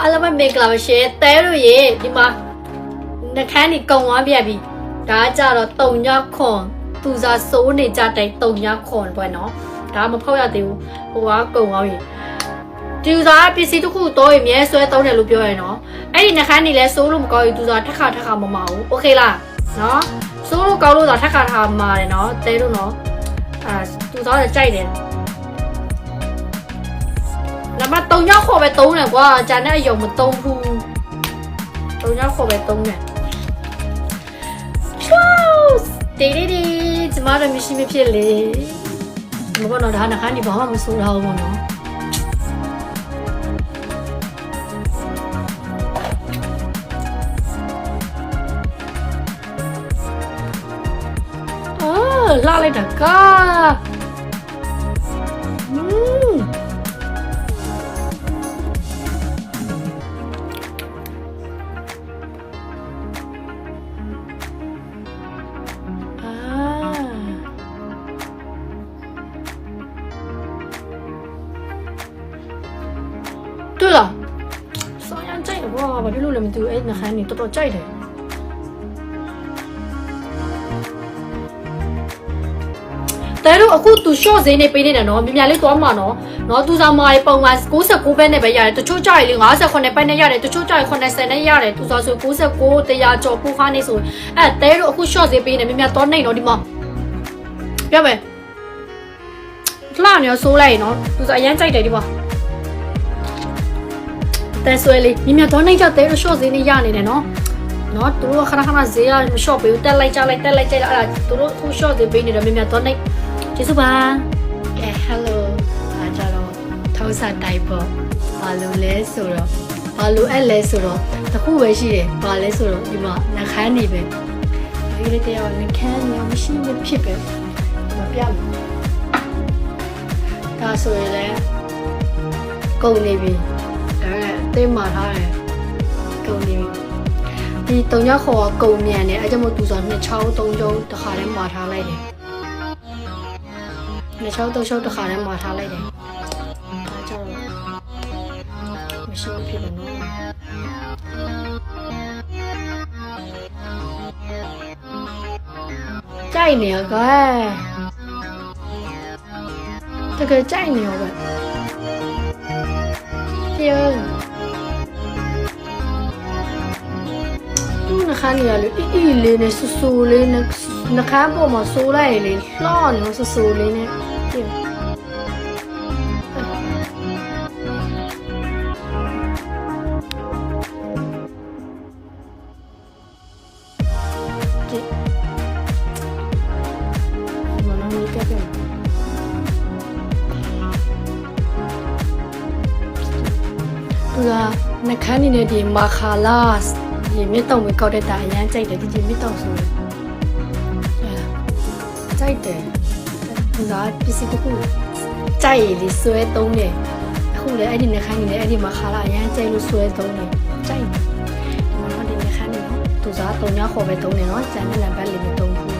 အားလုံးပဲမင်္ဂလာပါရှင်တဲတို့ရေဒီမှာနှခမ်းနေကုံသွားပြပြီဒါကြတော့တုံညခွန်သူစားစိုးနေကြတဲ့တုံညခွန်ပဲနော်ဒါမဖောက်ရသေးဘူးဟိုကကုံသွားပြီသူစားပစ္စည်းတစ်ခုတော့ရင်မြဲဆွဲသုံးတယ်လို့ပြောရနော်အဲ့ဒီနှခမ်းနေလဲစိုးလို့မကောင်းဘူးသူစားထက်ခါမမအောင်โอเคလားနော်စိုးလို့ကောင်းလို့တော့ထက်ခါမာတယ်နော်တဲတို့နော်သူစားကြိုက်တယ်那么东阳河北东人哇，家那有么东湖？东阳河北东人。滴滴滴，怎么都没洗没撇嘞？怎么讲呢？他那看你帮我们收了好吗？哦，拉来这个。对了，双阳债的哇，把这路人都哎，那喊你多多债的。但是အခုသူရှော့ဈေးနေပေးနေတယ်နော်မြများလေးသွားမှာနော်သူစားမားပုံမှန်69ပဲနဲ့ပဲရတယ်တချို့ကြရင်58ပဲနဲ့ရတယ်တချို့ကြရင်80နဲ့ရတယ်သူစားဆို69တရားကျော်ပို့ခါနေဆိုအဲတဲတို့အခုရှော့ဈေးပေးနေမြများသွားနေနော်ဒီမှာပြမယ်လှနေရောဆိုးလိုက်နော်သူစားအရန်ကြိုက်တယ်ဒီမှာတဲဆွဲလေးမြများသွားနေကြတဲတို့ရှော့ဈေးနေရနေတယ်နော်သူတို့ခဏဈေးရမရှော့ပေးဘူးတက်လိုက်ကြလိုက်အဲ့ဒါသူတို့အခုရှော့ဈေးပေးနေတယ်မြများသွားနေကျေးဇူးပါကဲ hello အားကြတော့ထောက်စားတိုက်ပေါ့ဘာလို့လဲဆိုတော့ဘာလို့အဲ့လဲဆိုတော့တခုပဲရှိတယ်ဘာလဲဆိုတော့ဒီမှာနှခမ်းနေပဲဒီလေးတရားနှခမ်းနေမရှိမဖြစ်ပဲမပြတ်ဘူးဒါဆိုရင်လည်းကုန်နေပြီဒါနဲ့အသိမှထားတယ်ကုန်နေပြီဒီတုံညခေါ်ကုန်မြန်တယ်အဲကြောင့်မို့သူဆို2ချောင်း3ချောင်းတစ်ခါတည်းမှာထားလိုက်တယ်နှစ်ချောင်း3ချောင်းတစ်ခါတည်းမှာထားလိုက်တယ်ဒါကြောင့်မရှိဘူးဖြစ်လို့နော်ကြိုက်နေရကဲတကယ်ကြိုက်နေရပဲပြောနှခမ်းနေရလေအီလေးနဲ့ဆူဆူလေးနဲ့နှခမ်းပေါ်မှာဆိုးလိုက်လေလှော့နေဆူဆူလေးနဲ့ပြင်မနမီကပြသူကနှခမ်းနေနဲ့ဒီမာခါလာဒီမြတ်တောင်ကိုကောက်တဲ့တာအရန်ကြိုက်တယ်ဒီမြတ်တောင်ဆိုရယ်ကြိုက်တယ်သူကပစ္စည်းတစ်ခုကြိုက်ရည်လေးဆွဲသုံးတယ်အခုလည်းအဲ့ဒီနှခမ်းနေလည်းအဲ့ဒီမှာခါလာအရန်ကြိုက်လို့ဆွဲသုံးတယ်ကြိုက်တယ်ဒီမှာတော့ဒီနှခမ်းနေနော်သူစားတုံညခေါ်ပဲသုံးတယ်နော်ကျန်တဲ့လမ်းဘက်လေးမသုံးဘူး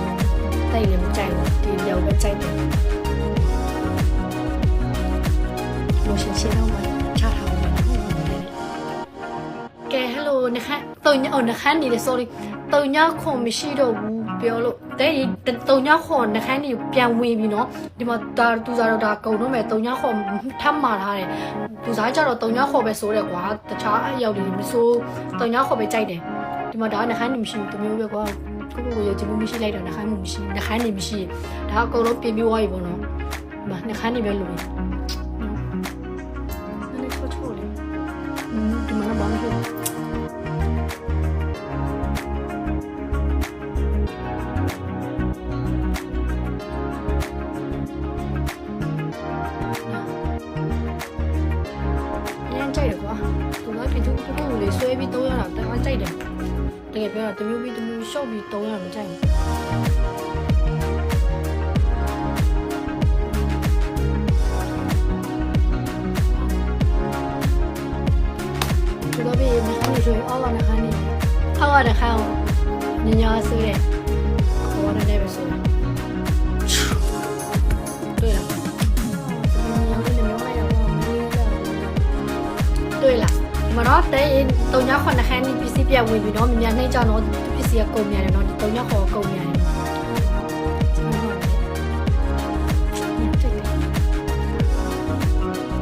တိုက်လည်းမကြိုက်ဘူးဒီပြောက်ပဲကြိုက်တယ်လို့ရှင်းရှင်းတော့မှချထားအောင်ကဲ hello နှခမ်းတုံညနှခမ်းနေလေ sorry တုံညခွန်မရှိတော့ဘူးပြောလို့တဲ့တုံညခွန်နှခမ်းနေပြန်ဝင်ပြီနော်ဒီမှာဒါသူစားတော့ဒါကုံတော့မယ်တုံညခွန်ထပ်မှာထားတယ်သူစားကြတော့တုံညခွန်ပဲဆိုတယ်ကွာတခြားအရောက်တွေမဆိုးတုံညခွန်ပဲကြိုက်တယ်ဒီမှာဒါနှခမ်းနေမရှိဘူးတမျိုးပဲကွာကိုရုပ်ချမှုမရှိလိုက်တော့နှခမ်းမှုမရှိနှခမ်းနေမရှိဒါအကုန်လုံးပြင်ပြီးွားပြီပေါ့နော်ဒီမှာနှခမ်းနေပဲလို့နည်းချိုးလေးဒီမှာဘာမှမဖြစ်ဆွဲပြီး300လောက်တအားကြိုက်တယ်တကယ်ပြောတာတမျိုးပြီးတမျိုးရှော့ပြီး300မကြိုက်ဘူးဒီလိုပြီးမခန်းနေဆိုအော်လာခန်းနေအော်လာခန်းညညဆိုရဲခေါ်ရတယ်ပဲဆိုတွေ့လား对了မတော့တဲ့တုံညခွန်နှခမ်းဒီပစ္စည်းပြဝင်ပြီးတော့မြန်နှိမ့်ကြတော့ပစ္စည်းကကုန်မြန်တယ်နော်ဒီတုံညခေါ်ကုန်မြန်တယ်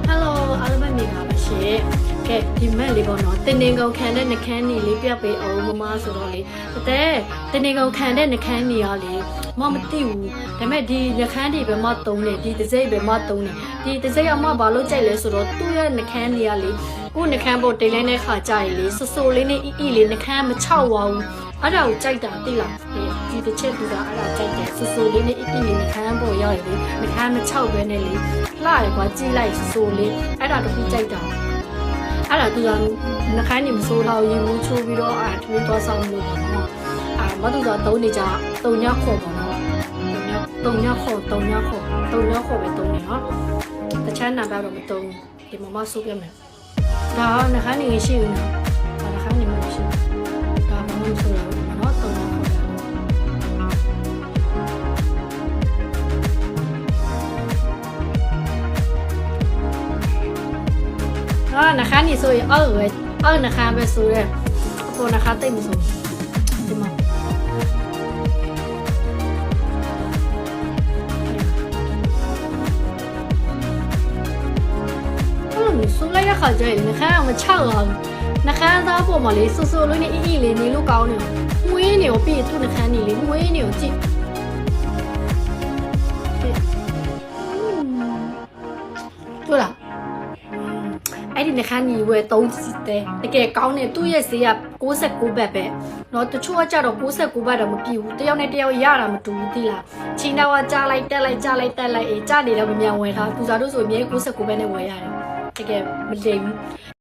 အားလုံးပဲမိပါပါရှင်ကဲဒီမဲ့လေးပေါ့နော်တင်နေကုန်ခံတဲ့နှခမ်းနီလေးပြပေးအောင်မမဆိုတော့လေတဲ့တင်နေကုန်ခံတဲ့နှခမ်းနီရောလေမမသိဘူးဒါပေမဲ့ဒီနှခမ်းဒီပဲမတုံးနေဒီတစိမ့်ပဲမတုံးနေဒီတစိမ့်အမဘာလို့ကြိုက်လဲဆိုတော့သူ့ရဲ့နှခမ်းနီကလေကိုနှခမ်းပေါ်တိတ်လိုက်တဲ့ခါကြရလေဆဆိုလေးနဲ့အီလေးနှခမ်းမချောက်ပါဘူးအဲ့ဒါကိုကြိုက်တာသိလားဒီတစ်ချက်သူကအဲ့ဒါကြိုက်တယ်ဆဆိုလေးနဲ့အီလေးနှခမ်းပေါ်ရောက်ရလေနှခမ်းမချောက်ပဲနဲ့လေလှရကွာကြည့်လိုက်ဆဆိုလေးအဲ့ဒါတခုကြိုက်တာအဲ့ဒါသူကနှခမ်းနေမစိုးတော့ရင်မူးချိုးပြီးတော့ထမင်းသွားဆောင်လို့ပေါ့နော်မတူတော့သုံးနေကြတုံညခေါ်ပေါ့နော်တုံညခေါ်ပဲတုံးနေနော်တခြားနာပါတော့မတုံးဒီမမဆိုးပြမယ်ဒါကနှခမ်းနေရှိဘူးနော်နှခမ်းနေမရှိဘူးဒါမှမဆိုးလို့နော်တုံညခေါ်တယ်နှခမ်းနေဆိုရင်နှခမ်းပဲဆိုရဲအပေါ်နှခမ်းတိတ်မဆိုဒီမှာဆိုလိုက်ရခါကျရင်နှခမ်းမချောက်အောင်နှခမ်းသားပေါ်မှာလေးဆူဆူလေးနဲ့အီလေးနေလို့ကောင်းနေမွေးနေကိုပြီးသူ့နှခမ်းနေလေးမွေးနေကိုကြည့်တွေ့လားအဲ့ဒီနှခမ်းကြီးဝယ်သုံးစီတဲ့တကယ်ကောင်းတယ်သူ့ရဲ့ဈေးက69ဘတ်ပဲเนาะတချို့ကကြတော့69ဘတ်တော့မပြည့်ဘူးတယောက်နဲ့တယောက်ရတာမတူဘူးသိလားချင်းတော့ကြားလိုက်တက်လိုက်ကြားလိုက်တက်လိုက်အေးကြားနေတော့မမြန်ဝယ်ထားသူစားတို့ဆိုအမြဲ69ဘတ်နဲ့ဝယ်ရတယ်တကယ်မလိမ်ဘူး